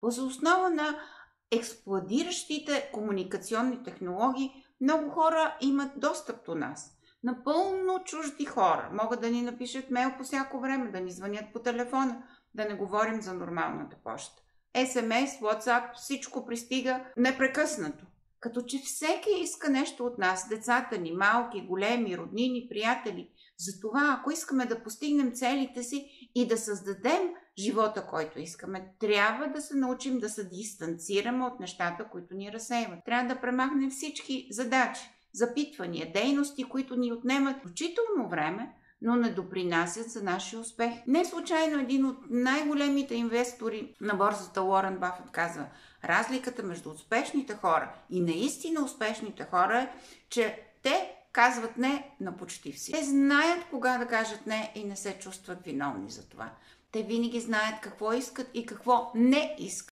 Въз основа на експлоатиращите комуникационни технологии много хора имат достъп до нас. Напълно чужди хора могат да ни напишат мейл по всяко време, да ни звънят по телефона, да не говорим за нормалната поща. SMS, WhatsApp, всичко пристига непрекъснато. Като че всеки иска нещо от нас, децата ни, малки, големи, роднини, приятели. Затова, ако искаме да постигнем целите си и да създадем живота, който искаме, трябва да се научим да се дистанцираме от нещата, които ни разсейват. Трябва да премахнем всички задачи, запитвания, дейности, които ни отнемат включително време, но не допринасят за нашия успех. Не случайно един от най-големите инвестори на борсата Уорън Бафет казва: разликата между успешните хора и наистина успешните хора е, че те казват не на почти всички. Те знаят кога да кажат не и не се чувстват виновни за това. Те винаги знаят какво искат и какво не искат.